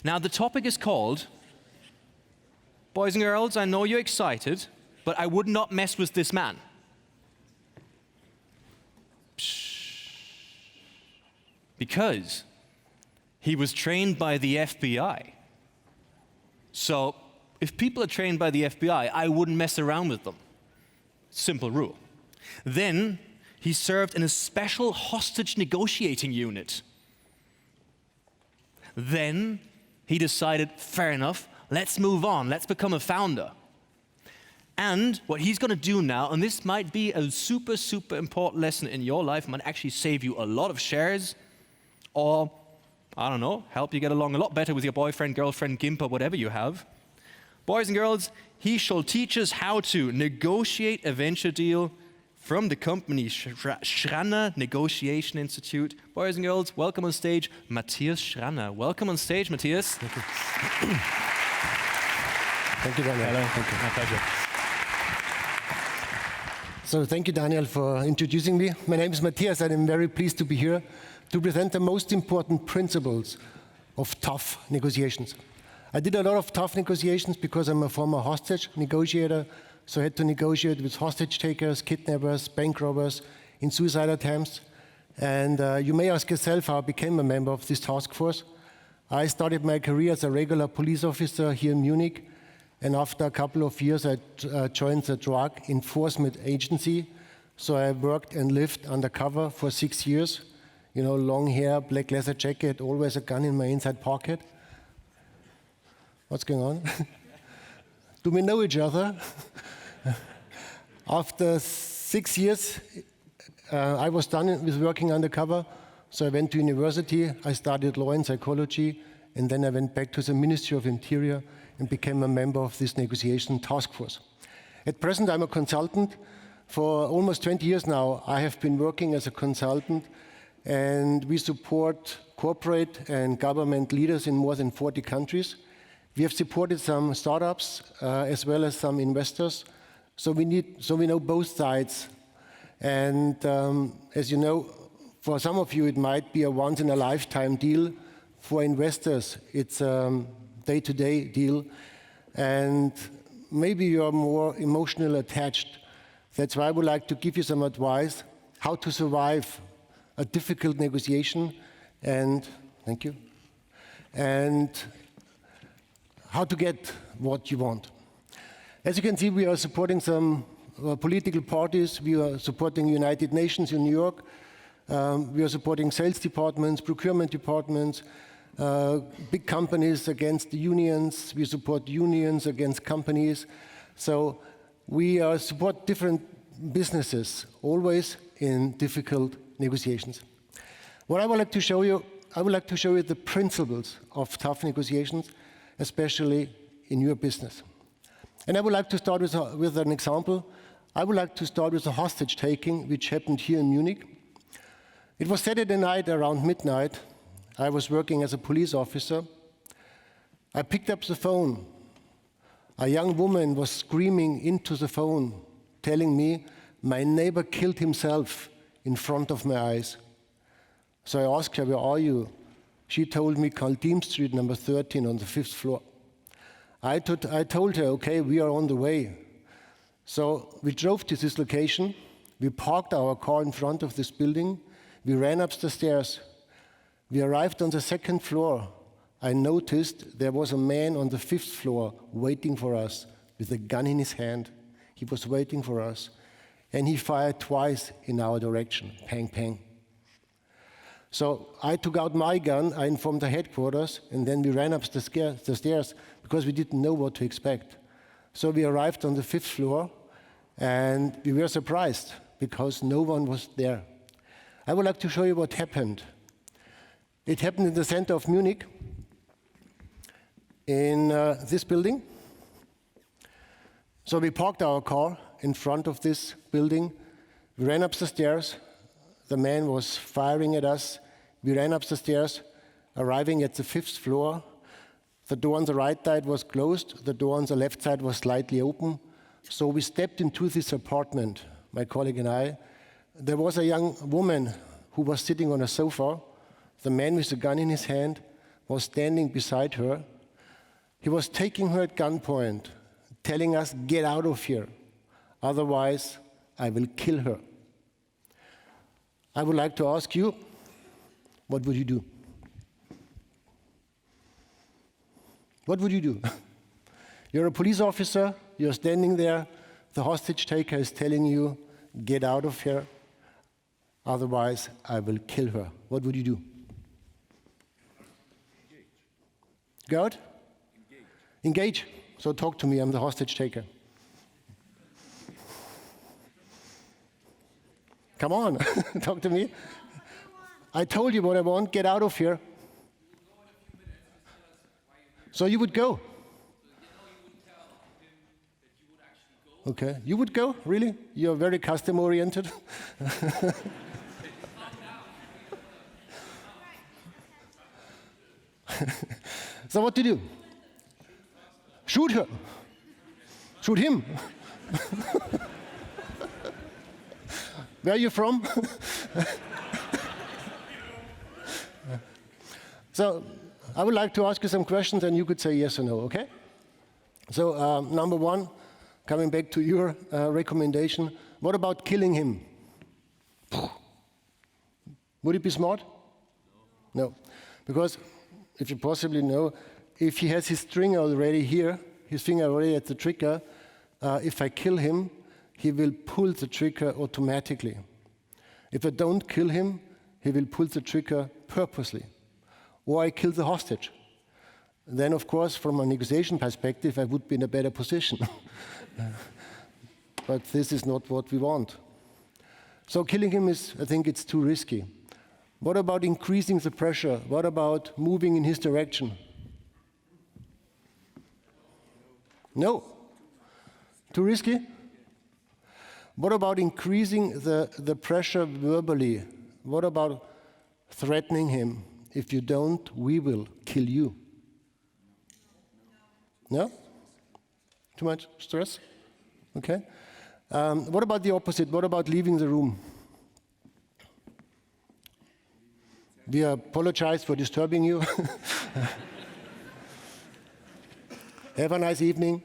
Now, the topic is called, boys and girls, I know you're excited, but I would not mess with this man. Because he was trained by the FBI. So if people are trained by the FBI, I wouldn't mess around with them. Simple rule. Then he served in a special hostage negotiating unit. Then he decided, fair enough, let's move on, let's become a founder. And what he's going to do now, and this might be a super, super important lesson in your life, might actually save you a lot of shares, or, I don't know, help you get along a lot better with your boyfriend, girlfriend, gimp, or whatever you have. Boys and girls, he shall teach us how to negotiate a venture deal from the company Schranner Negotiation Institute. Boys and girls, welcome on stage, Matthias Schranner. Welcome on stage, Matthias. Thank you. Thank you, Daniel. Hello. Thank you. My pleasure. So thank you, Daniel, for introducing me. My name is Matthias, and I'm very pleased to be here to present the most important principles of tough negotiations. I did a lot of tough negotiations because I'm a former hostage negotiator, so I had to negotiate with hostage takers, kidnappers, bank robbers in suicide attempts. And you may ask yourself how I became a member of this task force. I started my career as a regular police officer here in Munich, and after a couple of years I joined the Drug Enforcement Agency. So I worked and lived undercover for 6 years. You know, long hair, black leather jacket, always a gun in my inside pocket. What's going on? Do we know each other? After 6 years, I was done with working undercover, so I went to university. I studied law and psychology, and then I went back to the Ministry of Interior and became a member of this negotiation task force. At present, I'm a consultant. For almost 20 years now, I have been working as a consultant, and we support corporate and government leaders in more than 40 countries. We have supported some startups as well as some investors, so we know both sides. And as you know, for some of you it might be a once-in-a-lifetime deal. For investors, it's a day-to-day deal, and maybe you are more emotionally attached. That's why I would like to give you some advice how to survive a difficult negotiation, and thank you, and how to get what you want. As you can see, we are supporting some political parties. We are supporting United Nations in New York. We are supporting sales departments, procurement departments, big companies against the unions. We support unions against companies. So we support different businesses, always in difficult negotiations. What I would like to show you, the principles of tough negotiations, especially in your business. And I would like to start with an example. I would like to start with a hostage taking, which happened here in Munich. It was Saturday night around midnight. I was working as a police officer. I picked up the phone. A young woman was screaming into the phone, telling me, my neighbor killed himself in front of my eyes. So I asked her, where are you? She told me, Kaldim Street, number 13, on the 5th floor. I told her, okay, we are on the way. So we drove to this location. We parked our car in front of this building. We ran up the stairs. We arrived on the 2nd floor. I noticed there was a man on the 5th floor waiting for us with a gun in his hand. He was waiting for us. And he fired twice in our direction, pang, pang. So I took out my gun, I informed the headquarters, and then we ran up the stairs because we didn't know what to expect. So we arrived on the 5th floor, and we were surprised because no one was there. I would like to show you what happened. It happened in the center of Munich, in this building. So we parked our car in front of this building. We ran up the stairs. The man was firing at us. We ran up the stairs, arriving at the 5th floor. The door on the right side was closed. The door on the left side was slightly open. So we stepped into this apartment, my colleague and I. There was a young woman who was sitting on a sofa, the man with a gun in his hand, was standing beside her. He was taking her at gunpoint, telling us, get out of here, otherwise I will kill her. I would like to ask you, what would you do? What would you do? You're a police officer, you're standing there, the hostage taker is telling you, get out of here, otherwise I will kill her. What would you do? Go out? Engage. So talk to me, I'm the hostage taker. Come on, talk to me. I told you what I want, get out of here. So you would go? Okay, you would go? Really? You're very custom-oriented? So what to do? Shoot her. Shoot him. Where are you from? So I would like to ask you some questions and you could say yes or no, okay? So number one, coming back to your recommendation, what about killing him? Would it be smart? No. Because if you possibly know, if he has his string already here, his finger already at the trigger, if I kill him, he will pull the trigger automatically. If I don't kill him, he will pull the trigger purposely. Or I kill the hostage. Then, of course, from a negotiation perspective, I would be in a better position. But this is not what we want. So killing him is, I think it's too risky. What about increasing the pressure? What about moving in his direction? No. Too risky? What about increasing the pressure verbally? What about threatening him? If you don't, we will kill you. No? Too much stress? Okay. What about the opposite? What about leaving the room? We apologize for disturbing you. Have a nice evening.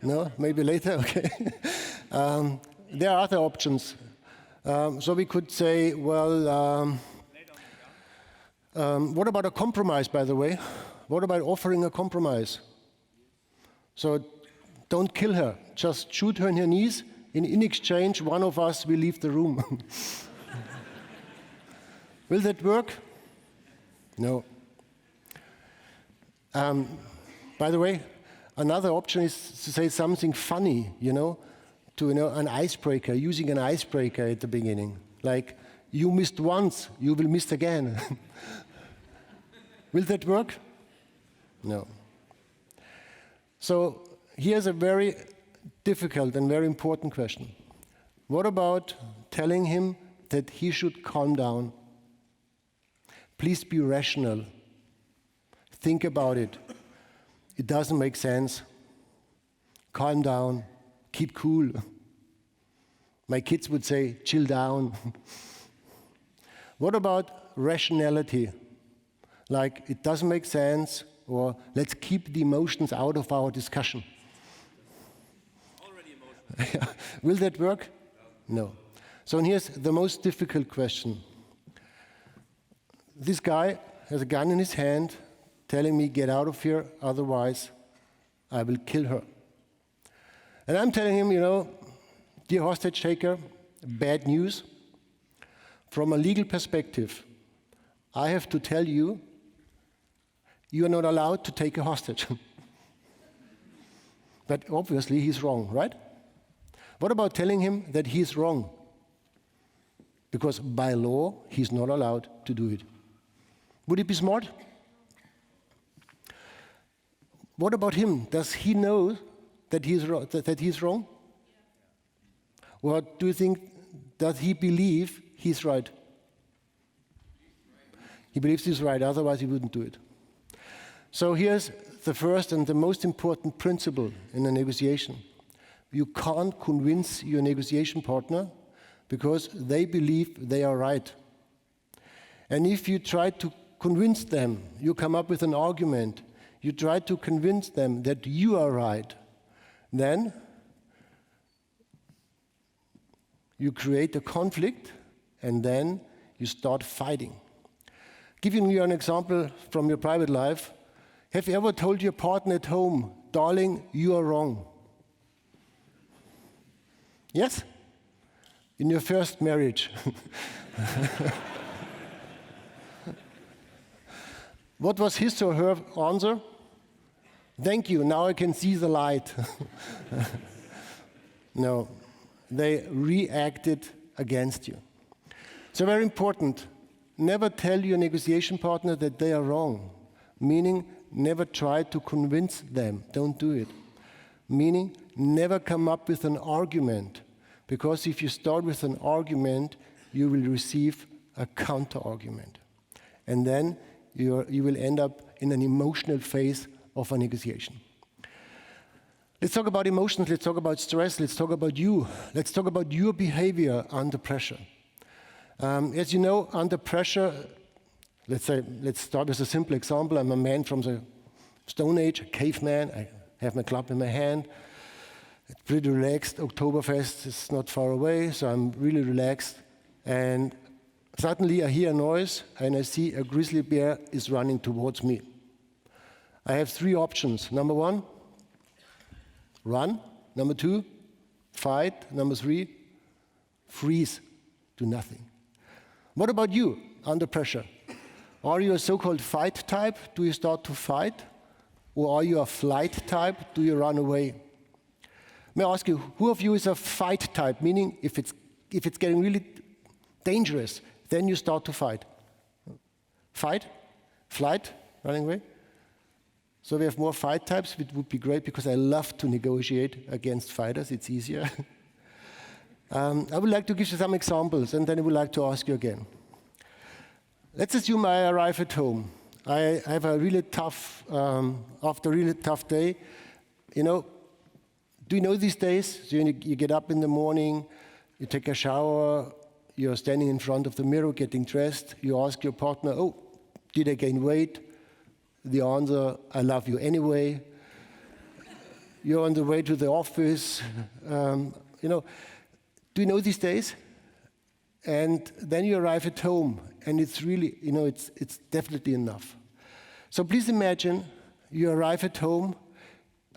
No? Maybe later? Okay. There are other options. So we could say, well, what about a compromise, by the way? What about offering a compromise? So don't kill her. Just shoot her in her knees. In exchange, one of us will leave the room. Will that work? No. By the way, another option is to say something funny, an icebreaker, using an icebreaker at the beginning. Like, you missed once, you will miss again. Will that work? No. So here's a very difficult and very important question. What about telling him that he should calm down? Please be rational. Think about it. It doesn't make sense. Calm down. Keep cool. My kids would say, chill down. What about rationality? Like, it doesn't make sense, or let's keep the emotions out of our discussion. Already emotional. Will that work? No. So here's the most difficult question. This guy has a gun in his hand, telling me, get out of here, otherwise I will kill her. And I'm telling him, dear hostage taker, bad news. From a legal perspective, I have to tell you, you are not allowed to take a hostage. But obviously he's wrong, right? What about telling him that he's wrong? Because by law, he's not allowed to do it. Would it be smart? What about him? Does he know that he's wrong? Or do you think, does he believe he's right? He believes he's right, otherwise he wouldn't do it. So here's the first and the most important principle in a negotiation. You can't convince your negotiation partner because they believe they are right. And if you try to convince them, you come up with an argument, you try to convince them that you are right, then you create a conflict, and then you start fighting. Giving you an example from your private life, have you ever told your partner at home, darling, you are wrong? Yes? In your first marriage. What was his or her answer? Thank you, now I can see the light. No, they reacted against you. So very important, never tell your negotiation partner that they are wrong. Meaning, never try to convince them, don't do it. Meaning, never come up with an argument, because if you start with an argument, you will receive a counter-argument. And then you will end up in an emotional phase of a negotiation. Let's talk about emotions, let's talk about stress, let's talk about you. Let's talk about your behavior under pressure. As you know, under pressure, let's start with a simple example. I'm a man from the Stone Age, a caveman. I have my club in my hand. It's pretty relaxed. Oktoberfest is not far away, so I'm really relaxed. And suddenly I hear a noise, and I see a grizzly bear is running towards me. I have three options. Number one, run. Number two, fight. Number three, freeze, do nothing. What about you under pressure? Are you a so-called fight type? Do you start to fight? Or are you a flight type? Do you run away? May I ask you, who of you is a fight type? Meaning, if it's getting really dangerous, then you start to fight. Fight, flight, running away. So we have more fight types, which would be great because I love to negotiate against fighters. It's easier. I would like to give you some examples, and then I would like to ask you again. Let's assume I arrive at home. I have a really tough, after a really tough day. You know, do you know these days? So you get up in the morning, you take a shower, you're standing in front of the mirror getting dressed, you ask your partner, oh, did I gain weight? The answer, I love you anyway. You're on the way to the office. You know, do you know these days? And then you arrive at home, and it's really, you know, it's definitely enough. So please imagine you arrive at home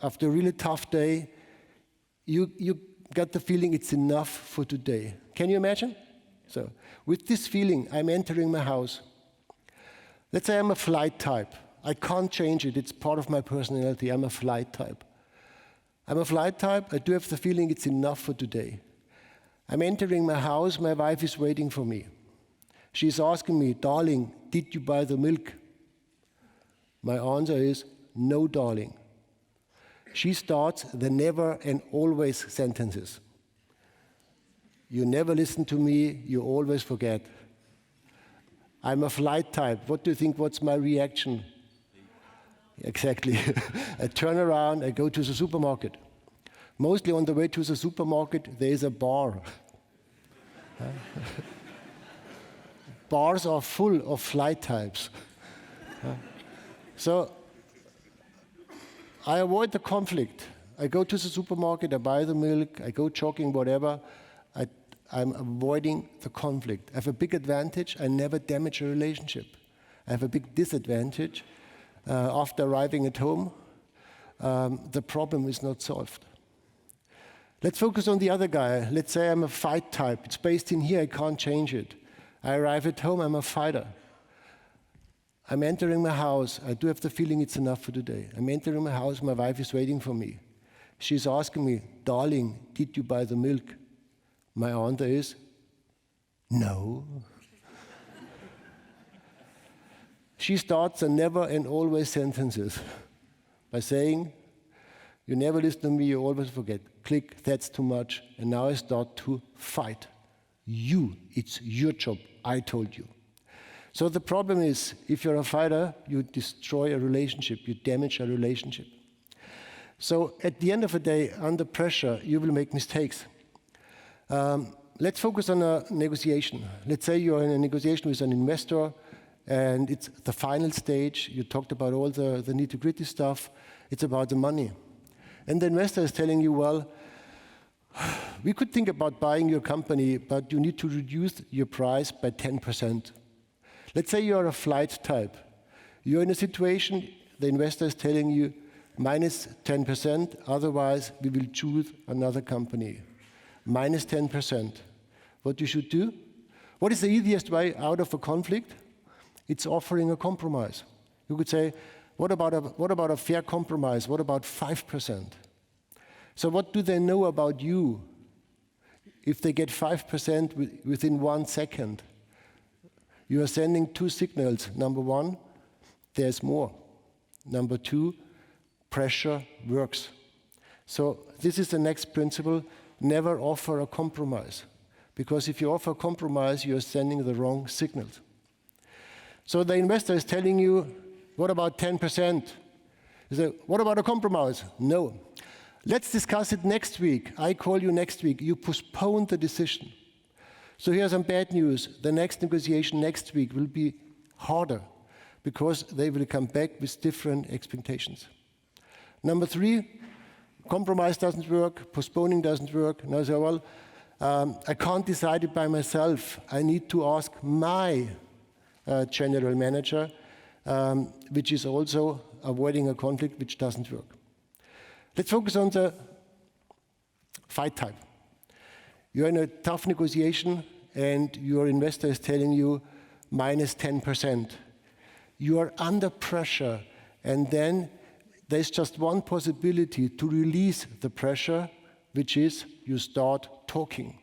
after a really tough day. You got the feeling it's enough for today. Can you imagine? So with this feeling, I'm entering my house. Let's say I'm a flight type. I can't change it. It's part of my personality. I'm a flight type. I'm a flight type. I do have the feeling it's enough for today. I'm entering my house. My wife is waiting for me. She's asking me, darling, did you buy the milk? My answer is, no, darling. She starts the never and always sentences. You never listen to me. You always forget. I'm a flight type. What do you think? What's my reaction? Exactly. I turn around, I go to the supermarket. Mostly on the way to the supermarket, there is a bar. Bars are full of flight types. So I avoid the conflict. I go to the supermarket, I buy the milk, I go jogging, whatever. I'm avoiding the conflict. I have a big advantage, I never damage a relationship. I have a big disadvantage. After arriving at home, the problem is not solved. Let's focus on the other guy. Let's say I'm a fight type. It's based in here, I can't change it. I arrive at home, I'm a fighter. I'm entering my house, I do have the feeling it's enough for today. I'm entering my house, my wife is waiting for me. She's asking me, darling, did you buy the milk? My answer is, no. She starts the never and always sentences by saying, you never listen to me, you always forget. Click, that's too much. And now I start to fight. You, it's your job, I told you. So the problem is, if you're a fighter, you destroy a relationship, you damage a relationship. So at the end of the day, under pressure, you will make mistakes. Let's focus on a negotiation. Let's say you're in a negotiation with an investor, and it's the final stage. You talked about all the nitty-gritty stuff. It's about the money. And the investor is telling you, well, we could think about buying your company, but you need to reduce your price by 10%. Let's say you're a flight type. You're in a situation, the investor is telling you, minus 10%, otherwise we will choose another company. Minus 10%. What you should do? What is the easiest way out of a conflict? It's offering a compromise. You could say, what about a fair compromise? What about 5%? So what do they know about you if they get 5% within 1 second? You are sending two signals. Number one, there's more. Number two, pressure works. So this is the next principle. Never offer a compromise. Because if you offer a compromise, you're sending the wrong signals. So the investor is telling you, what about 10%? You say, what about a compromise? No. Let's discuss it next week. I call you next week. You postpone the decision. So here's some bad news. The next negotiation next week will be harder because they will come back with different expectations. Number three, compromise doesn't work, postponing doesn't work. Now I say, well, I can't decide it by myself. I need to ask my general manager, which is also avoiding a conflict which doesn't work. Let's focus on the fight type. You're in a tough negotiation and your investor is telling you minus 10%. You are under pressure, and then there's just one possibility to release the pressure, which is you start talking.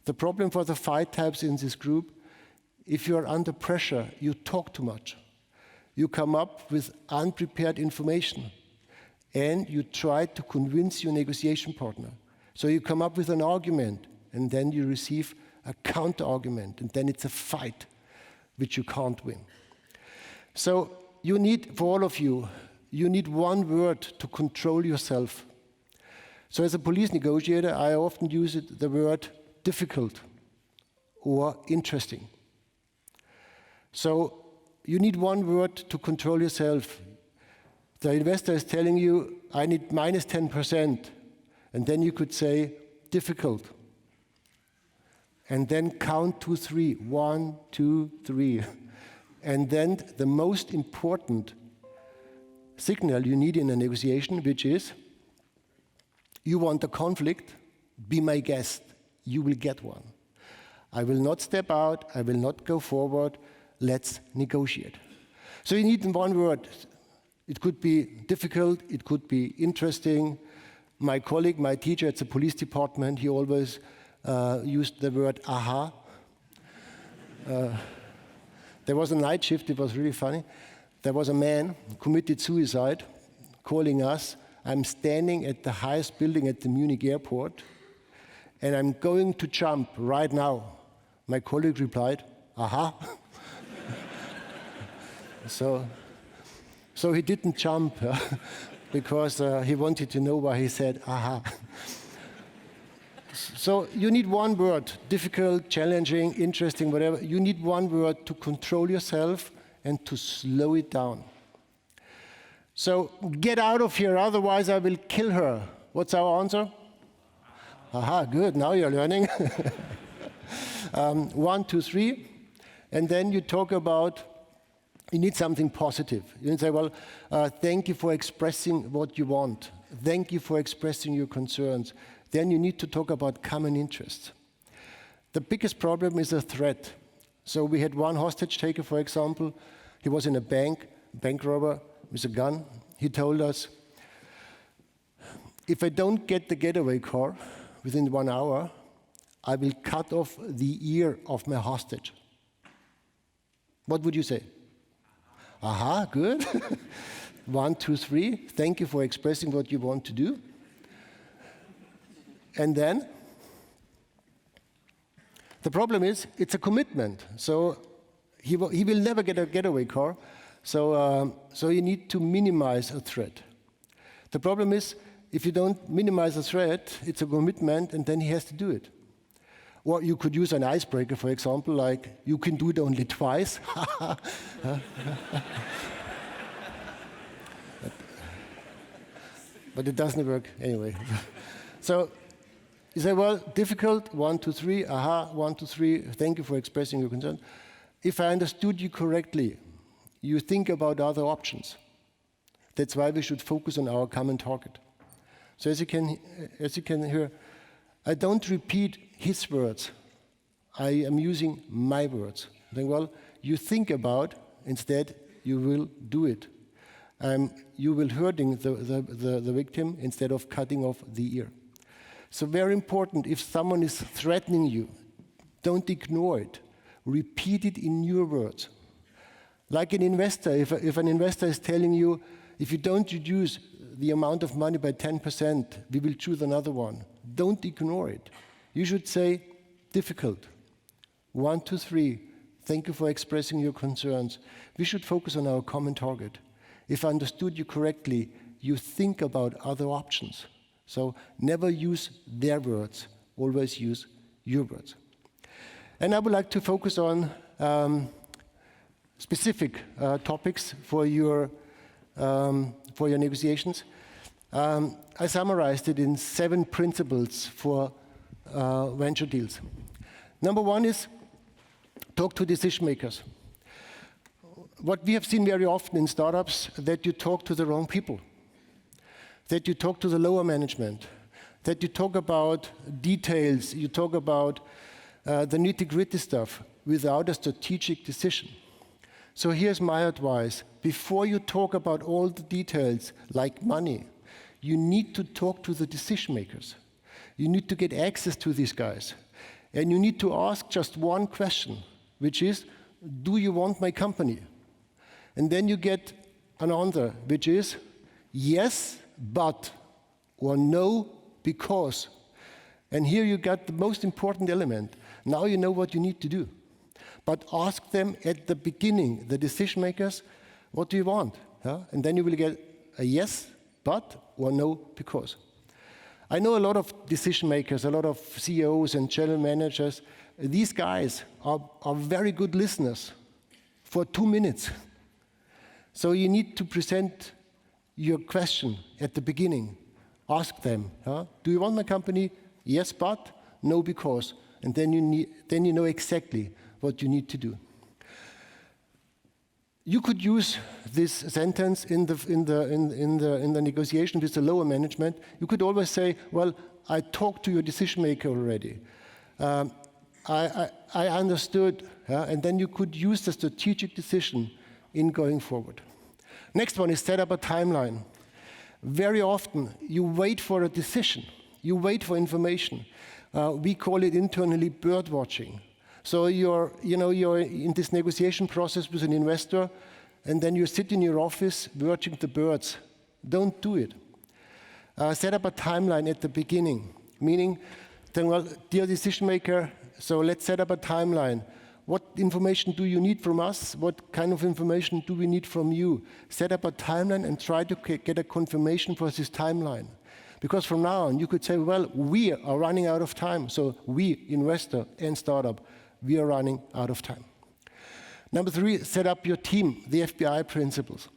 The problem for the fight types in this group, if you are under pressure, you talk too much. You come up with unprepared information, and you try to convince your negotiation partner. So you come up with an argument, and then you receive a counter-argument, and then it's a fight, which you can't win. So you need, for all of you, you need one word to control yourself. So as a police negotiator, I often use the word difficult or interesting. So you need one word to control yourself. The investor is telling you, I need minus 10%. And then you could say, difficult. And then count to 3. 1, 2, 3. And then the most important signal you need in a negotiation, which is, you want a conflict, be my guest. You will get one. I will not step out. I will not go forward. Let's negotiate. So you need one word. It could be difficult. It could be interesting. My colleague, my teacher at the police department, he always used the word aha. There was a night shift. It was really funny. There was a man who committed suicide, calling us. I'm standing at the highest building at the Munich airport, and I'm going to jump right now. My colleague replied, aha. So he didn't jump because he wanted to know why he said, aha. So you need one word, difficult, challenging, interesting, whatever. You need one word to control yourself and to slow it down. So get out of here, otherwise I will kill her. What's our answer? Aha, good, now you're learning. 1, 2, 3. And then you talk about, you need something positive. You can say, well, thank you for expressing what you want. Thank you for expressing your concerns. Then you need to talk about common interests. The biggest problem is a threat. So we had one hostage taker, for example. He was in a bank robber with a gun. He told us, if I don't get the getaway car within 1 hour, I will cut off the ear of my hostage. What would you say? Aha, good. 1, 2, 3. Thank you for expressing what you want to do. And then, the problem is, it's a commitment. So he will never get a getaway car. So you need to minimize a threat. The problem is, if you don't minimize a threat, it's a commitment, and then he has to do it. Or you could use an icebreaker, for example, like, you can do it only twice. But it doesn't work anyway. So you say, well, difficult, 1, 2, 3, aha, 1, 2, 3, thank you for expressing your concern. If I understood you correctly, you think about other options. That's why we should focus on our common target. So as you can hear, I don't repeat his words. I am using my words. Then, well, you think about, instead, you will do it. You will hurting the victim instead of cutting off the ear. So very important, if someone is threatening you, don't ignore it. Repeat it in your words. Like an investor, if an investor is telling you, if you don't reduce the amount of money by 10%, we will choose another one. Don't ignore it. You should say, difficult. 1, 2, 3, thank you for expressing your concerns. We should focus on our common target. If I understood you correctly, you think about other options. So never use their words, always use your words. And I would like to focus on specific topics for your negotiations. I summarized it in 7 principles for venture deals. Number 1 is talk to decision makers. What we have seen very often in startups, that you talk to the wrong people, that you talk to the lower management, that you talk about details, you talk about the nitty-gritty stuff without a strategic decision. So here's my advice. Before you talk about all the details, like money, you need to talk to the decision makers. You need to get access to these guys. And you need to ask just one question, which is, do you want my company? And then you get an answer, which is, yes, but, or no, because. And here you got the most important element. Now you know what you need to do. But ask them at the beginning, the decision makers, what do you want? Yeah? And then you will get a yes, but, or no, because. I know a lot of decision makers, a lot of CEOs and general managers. These guys are very good listeners for 2 minutes. So you need to present your question at the beginning. Ask them, do you want my company? Yes, but, no, because. And then you know exactly what you need to do. You could use this sentence in the negotiation with the lower management. You could always say, well, I talked to your decision maker already. I understood, and then you could use the strategic decision in going forward. Next one is set up a timeline. Very often, you wait for a decision. You wait for information. We call it internally bird watching. So you're in this negotiation process with an investor, and then you sit in your office watching the birds. Don't do it. Set up a timeline at the beginning, meaning, then, well, dear decision maker, so let's set up a timeline. What information do you need from us? What kind of information do we need from you? Set up a timeline and try to get a confirmation for this timeline. Because from now on, you could say, well, we are running out of time. So we, investor and startup, we are running out of time. Number 3, set up your team, the FBI principles.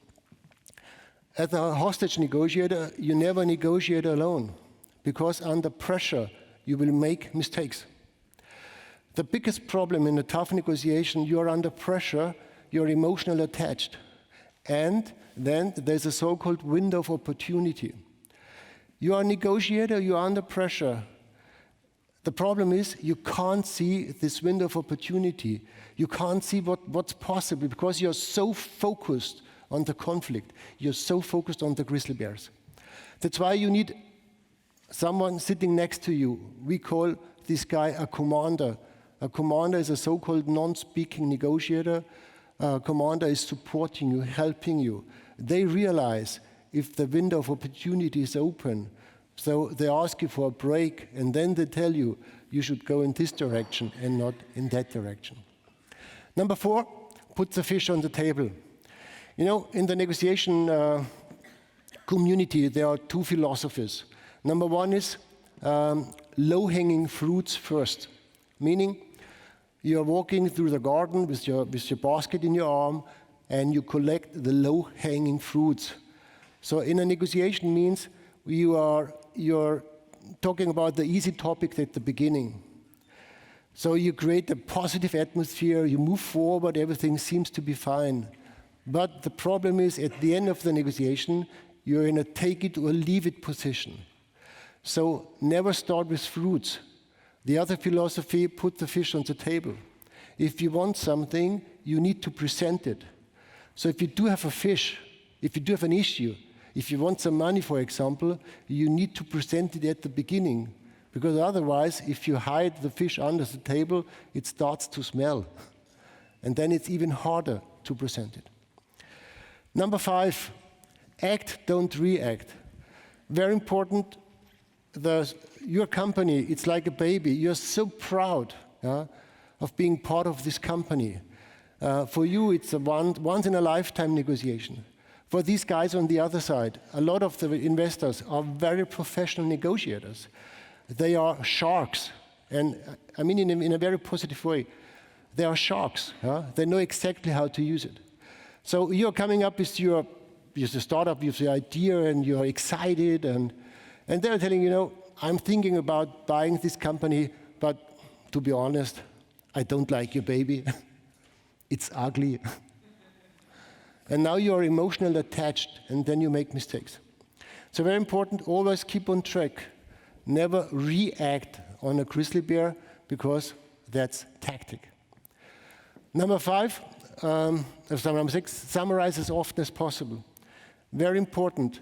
As a hostage negotiator, you never negotiate alone, because under pressure, you will make mistakes. The biggest problem in a tough negotiation, you're under pressure, you're emotionally attached. And then there's a so-called window of opportunity. You are a negotiator, you're under pressure. The problem is you can't see this window of opportunity. You can't see what's possible because you're so focused on the conflict. You're so focused on the grizzly bears. That's why you need someone sitting next to you. We call this guy a commander. A commander is a so-called non-speaking negotiator. A commander is supporting you, helping you. They realize if the window of opportunity is open. So they ask you for a break, and then they tell you, you should go in this direction and not in that direction. Number 4, put the fish on the table. You know, in the negotiation community, there are 2 philosophies. Number 1 is low-hanging fruits first. Meaning, you're walking through the garden with your basket in your arm, and you collect the low-hanging fruits. So in a negotiation means you're talking about the easy topics at the beginning. So you create a positive atmosphere, you move forward, everything seems to be fine. But the problem is, at the end of the negotiation, you're in a take it or leave it position. So never start with fruits. The other philosophy, put the fish on the table. If you want something, you need to present it. So if you do have a fish, if you do have an issue, if you want some money, for example, you need to present it at the beginning. Because otherwise, if you hide the fish under the table, it starts to smell. And then it's even harder to present it. Number 5, act, don't react. Very important. Your company, it's like a baby. You're so proud of being part of this company. For you, it's a once-in-a-lifetime negotiation. For these guys on the other side, a lot of the investors are very professional negotiators. They are sharks, and I mean in a very positive way. They are sharks. They know exactly how to use it. So you're coming up with your startup, with the idea, and you're excited, and they're telling you, I'm thinking about buying this company, but to be honest, I don't like your baby. It's ugly. And now you're emotionally attached, and then you make mistakes. So very important, always keep on track. Never react on a grizzly bear, because that's tactic. Number 6, summarize as often as possible. Very important.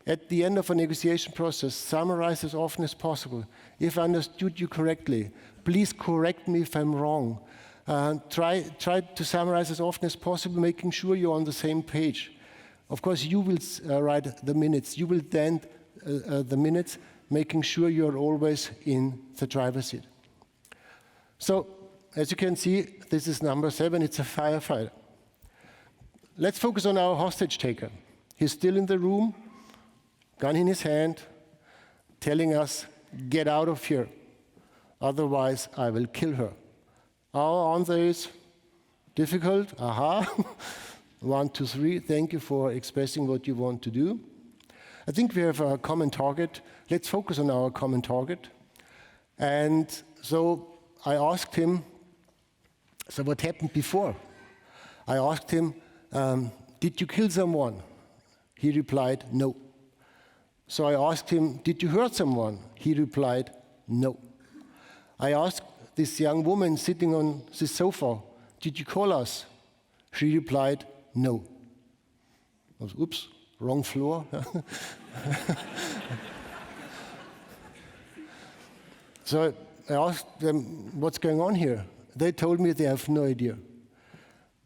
At the end of a negotiation process, summarize as often as possible. If I understood you correctly, please correct me if I'm wrong. Try to summarize as often as possible, making sure you're on the same page. Of course, you will write the minutes. You will then the minutes, making sure you're always in the driver's seat. So, as you can see, this is number 7. It's a firefighter. Let's focus on our hostage taker. He's still in the room, gun in his hand, telling us, get out of here, otherwise I will kill her. Our answer is difficult. 1, 2, 3. Thank you for expressing what you want to do. I think we have a common target. Let's focus on our common target. And so I asked him, so what happened before? I asked him, did you kill someone? He replied, no. So I asked him, did you hurt someone? He replied, no. I asked this young woman sitting on the sofa, did you call us? She replied, no. I was, oops, wrong floor. So I asked them, what's going on here? They told me they have no idea.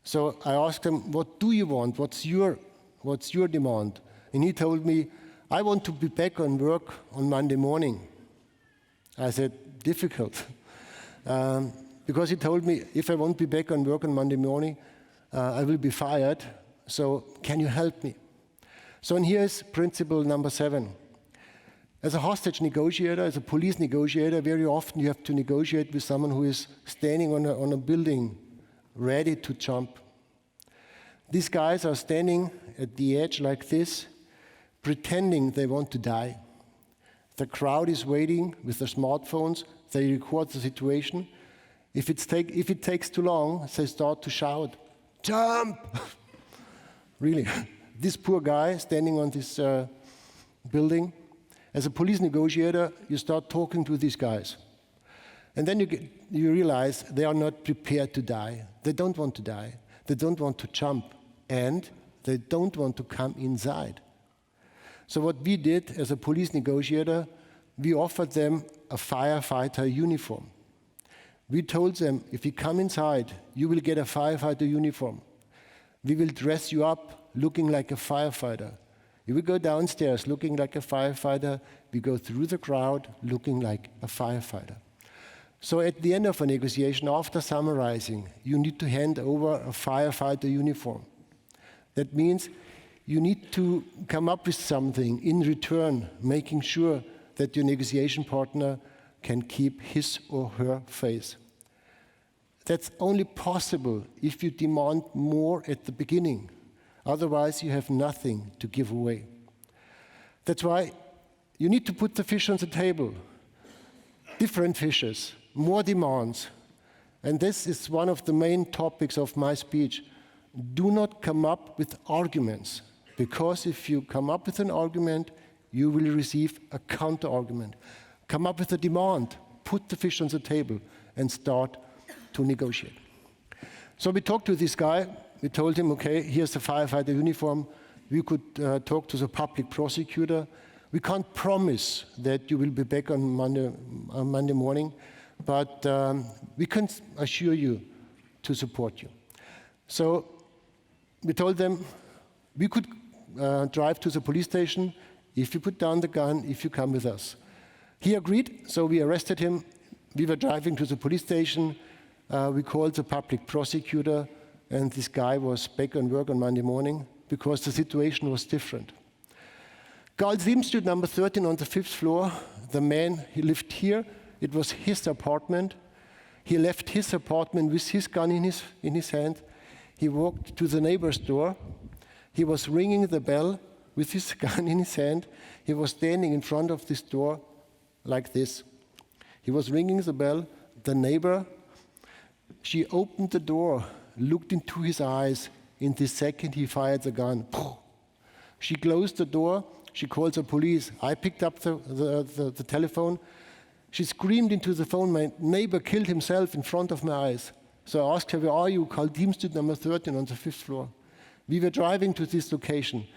So I asked them, what do you want? What's your demand? And he told me, I want to be back on work on Monday morning. I said, difficult. Because he told me, if I won't be back on work on Monday morning, I will be fired. So can you help me? So and here's principle number 7. As a hostage negotiator, as a police negotiator, very often you have to negotiate with someone who is standing on a building, ready to jump. These guys are standing at the edge like this, pretending they want to die. The crowd is waiting with their smartphones. They record the situation. If it takes too long, they start to shout, jump! Really, this poor guy standing on this building. As a police negotiator, you start talking to these guys. And then you realize they are not prepared to die. They don't want to die. They don't want to jump. And they don't want to come inside. So what we did as a police negotiator, we offered them a firefighter uniform. We told them, if you come inside, you will get a firefighter uniform. We will dress you up looking like a firefighter. You will go downstairs looking like a firefighter. We go through the crowd looking like a firefighter. So at the end of a negotiation, after summarizing, you need to hand over a firefighter uniform. That means you need to come up with something in return, making sure that your negotiation partner can keep his or her face. That's only possible if you demand more at the beginning. Otherwise, you have nothing to give away. That's why you need to put the fish on the table. Different fishes, more demands. And this is one of the main topics of my speech. Do not come up with arguments, because if you come up with an argument, you will receive a counter-argument. Come up with a demand, put the fish on the table, and start to negotiate. So we talked to this guy. We told him, okay, here's the firefighter uniform. We could talk to the public prosecutor. We can't promise that you will be back on Monday morning, but we can assure you to support you. So we told them we could drive to the police station if you put down the gun, if you come with us. He agreed, so we arrested him. We were driving to the police station. We called the public prosecutor, and this guy was back on work on Monday morning because the situation was different. Carl Street, number 13 on the 5th floor. The man, he lived here. It was his apartment. He left his apartment with his gun in his hand. He walked to the neighbor's door. He was ringing the bell with his gun in his hand. He was standing in front of this door like this. He was ringing the bell. The neighbor, she opened the door, looked into his eyes. In this second, he fired the gun. She closed the door. She called the police. I picked up the telephone. She screamed into the phone, my neighbor killed himself in front of my eyes. So I asked her, where are you? Carl Street, number 13 on the 5th floor. We were driving to this location.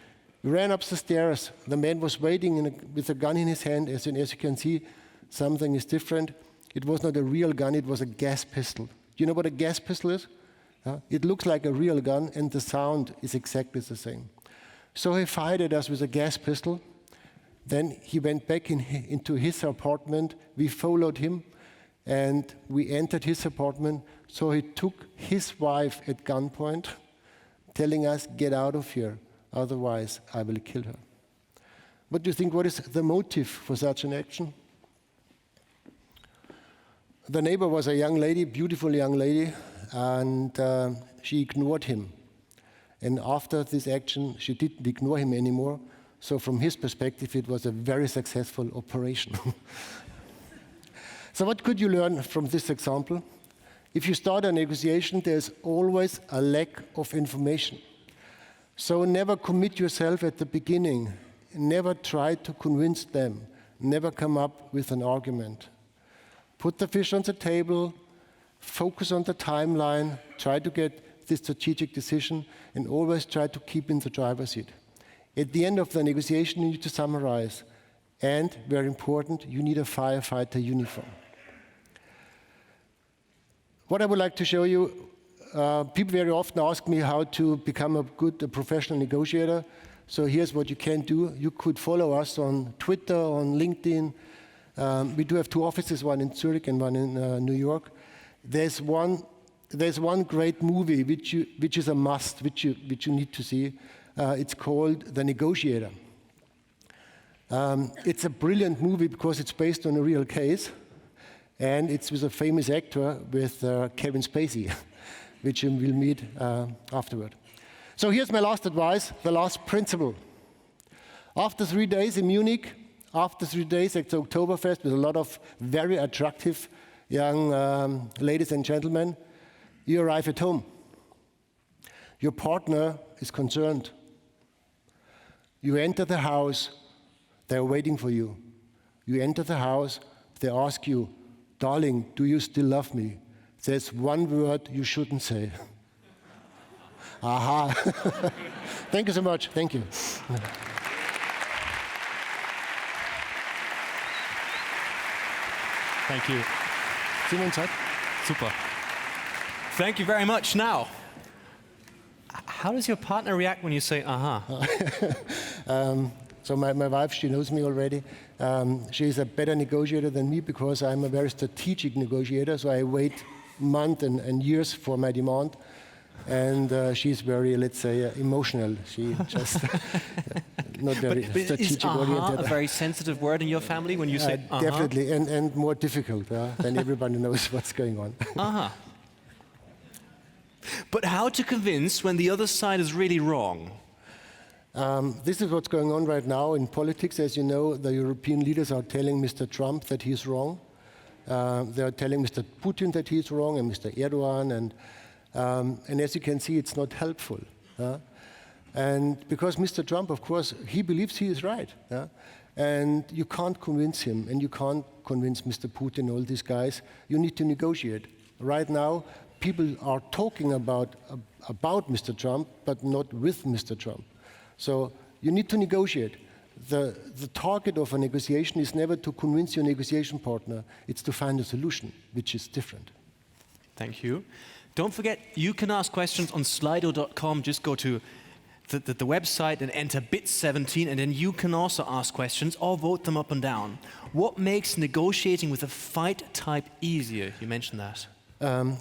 We ran up the stairs. The man was waiting with a gun in his hand. As you can see, something is different. It was not a real gun, it was a gas pistol. Do you know what a gas pistol is? It looks like a real gun, and the sound is exactly the same. So he fired at us with a gas pistol. Then he went back into his apartment. We followed him, and we entered his apartment. So he took his wife at gunpoint, telling us, get out of here, otherwise I will kill her. What do you think, what is the motive for such an action? The neighbor was a young lady, beautiful young lady, and she ignored him. And after this action, she didn't ignore him anymore. So from his perspective, it was a very successful operation. So what could you learn from this example? If you start a negotiation, there's always a lack of information. So never commit yourself at the beginning. Never try to convince them. Never come up with an argument. Put the fish on the table, focus on the timeline, try to get the strategic decision, and always try to keep in the driver's seat. At the end of the negotiation, you need to summarize. And, very important, you need a firefighter uniform. What I would like to show you, people very often ask me how to become a good professional negotiator. So here's what you can do. You could follow us on Twitter, on LinkedIn. We do have 2 offices, one in Zurich and one in New York. There's one great movie which is a must, which you need to see. It's called The Negotiator. It's a brilliant movie because it's based on a real case, and it's with a famous actor, with Kevin Spacey, which you will meet afterward. So here's my last advice, the last principle. After 3 days in Munich, after 3 days at the Oktoberfest with a lot of very attractive young ladies and gentlemen, you arrive at home. Your partner is concerned. You enter the house, they're waiting for you. You enter the house, they ask you, darling, do you still love me? There's one word you shouldn't say. Aha. Thank you so much. Thank you. Thank you. See you inside. Super. Thank you very much. Now, how does your partner react when you say, aha? So my wife, she knows me already. She's a better negotiator than me because I'm a very strategic negotiator, so I wait months and years for my demand. And she's very, let's say, emotional. She just not very But is strategic aha oriented. a very sensitive word in your family when you say aha? Definitely, and more difficult. Then everybody knows what's going on. Aha. But how to convince when the other side is really wrong? This is what's going on right now in politics. As you know, the European leaders are telling Mr. Trump that he's wrong. They are telling Mr. Putin that he's wrong, and Mr. Erdogan, and as you can see, it's not helpful. And because Mr. Trump, of course, he believes he is right, and you can't convince him, and you can't convince Mr. Putin, all these guys. You need to negotiate. Right now, people are talking about Mr. Trump, but not with Mr. Trump. So you need to negotiate. The target of a negotiation is never to convince your negotiation partner. It's to find a solution, which is different. Thank you. Don't forget, you can ask questions on slido.com. Just go to the website and enter bits17, and then you can also ask questions or vote them up and down. What makes negotiating with a fight type easier? You mentioned that.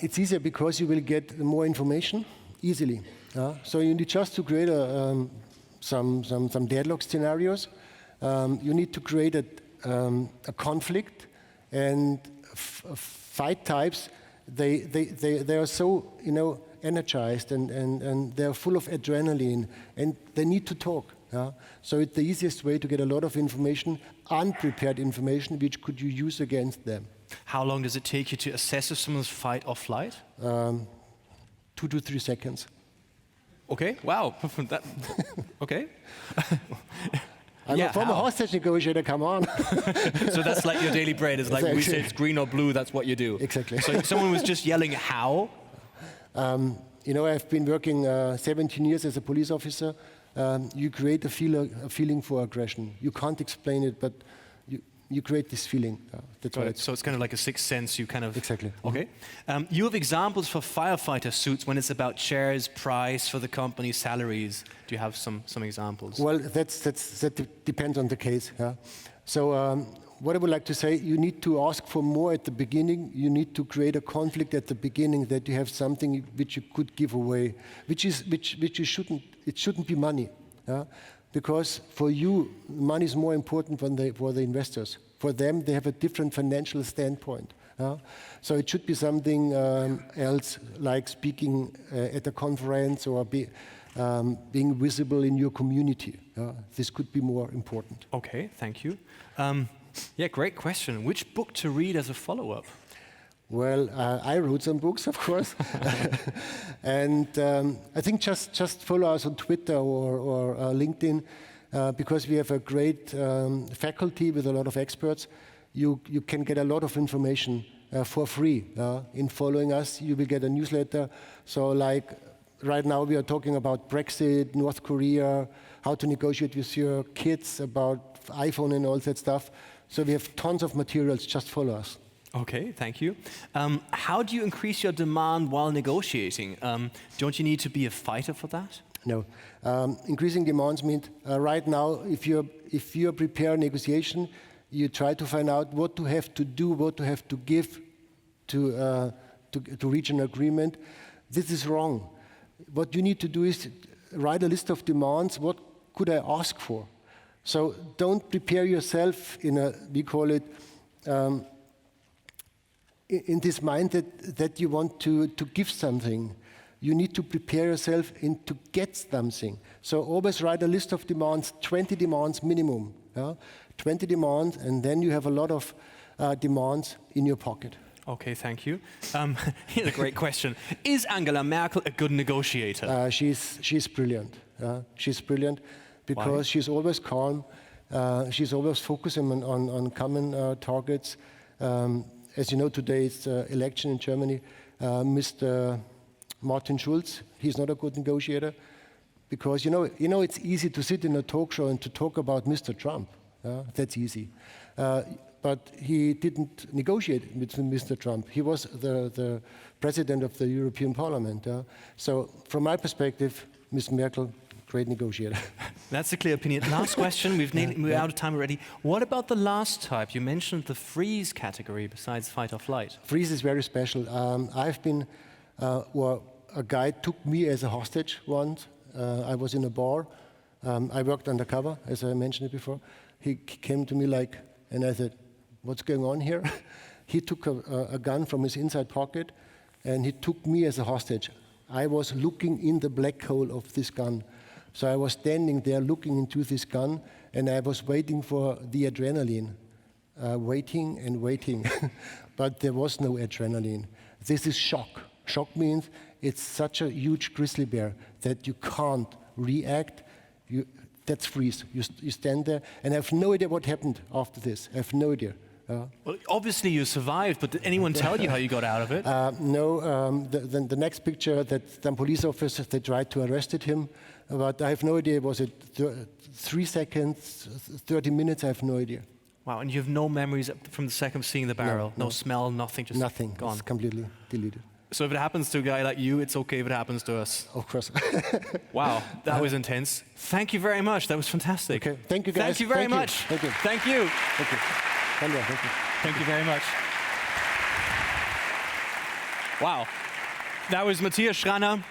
It's easier because you will get more information easily. So you need just to create some deadlock scenarios. You need to create a conflict, and fight types, they are so energized and they are full of adrenaline, and they need to talk. So it's the easiest way to get a lot of information, unprepared information, which could you use against them. How long does it take you to assess if someone's fight or flight? 2 to 3 seconds. Okay, wow. Okay. I'm a former hostage negotiator, come on. So that's like your daily bread. It's like we say it's green or blue, that's what you do. Exactly. So someone was just yelling, how? I've been working 17 years as a police officer. You create a feeling for aggression. You can't explain it, but you create this feeling. That's why So it's kind of like a sixth sense. You kind of exactly. Okay. You have examples for firefighter suits when it's about shares, price for the company, salaries. Do you have some examples? Well, that depends on the case. So what I would like to say, you need to ask for more at the beginning. You need to create a conflict at the beginning, that you have something which you could give away, which you shouldn't. It shouldn't be money. Because for you, money is more important for the investors. For them, they have a different financial standpoint. So it should be something else, like speaking at a conference or being visible in your community. This could be more important. Okay, thank you. Great question. Which book to read as a follow-up? Well, I wrote some books, of course, and I think just follow us on Twitter or LinkedIn, because we have a great faculty with a lot of experts. You can get a lot of information for free. In following us, you will get a newsletter. So, like right now, we are talking about Brexit, North Korea, how to negotiate with your kids, about iPhone and all that stuff. So we have tons of materials. Just follow us. Okay, thank you. How do you increase your demand while negotiating? Don't you need to be a fighter for that? No. Increasing demands means right now, if you prepare a negotiation, you try to find out what to have to do, what to have to give to reach an agreement. This is wrong. What you need to do is write a list of demands. What could I ask for? So don't prepare yourself we call it, in this mind that you want to give something. You need to prepare yourself to get something. So always write a list of demands, 20 demands minimum. 20 demands, and then you have a lot of demands in your pocket. Okay, thank you. Here's a great question. Is Angela Merkel a good negotiator? She's brilliant. She's brilliant because Why? she's always calm. She's always focusing on common targets. As you know, today it's election in Germany. Mr. Martin Schulz, he's not a good negotiator because you know it's easy to sit in a talk show and to talk about Mr. Trump. That's easy. But he didn't negotiate with Mr. Trump. He was the president of the European Parliament. So from my perspective, Ms. Merkel, great negotiator. That's a clear opinion. Last question, we're out of time already. What about the last type? You mentioned the freeze category besides fight or flight. Freeze is very special. I've been, a guy took me as a hostage once. I was in a bar, I worked undercover, as I mentioned it before. He came to me like, and I said, what's going on here? He took a gun from his inside pocket, and he took me as a hostage. I was looking in the black hole of this gun. So I was standing there looking into this gun, and I was waiting for the adrenaline, waiting and waiting. But there was no adrenaline. This is shock. Shock means it's such a huge grizzly bear that you can't react. That's freeze. You stand there, and I have no idea what happened after this. I have no idea. Well, obviously you survived, but did anyone tell you how you got out of it? No. The next picture, that some police officers, they tried to arrest him, but I have no idea. Was it 3 seconds, 30 minutes? I have no idea. Wow, and you have no memories from the second of seeing the barrel? No smell, nothing, just nothing. Gone. It's completely deleted. So if it happens to a guy like you, it's okay if it happens to us? Of course. Wow, that was intense. Thank you very much. That was fantastic. Okay. Thank you, guys. Thank you very much. Thank you. Thank you. Thank you. Thank you. Thank you very much. Wow. That was Matthias Schranner.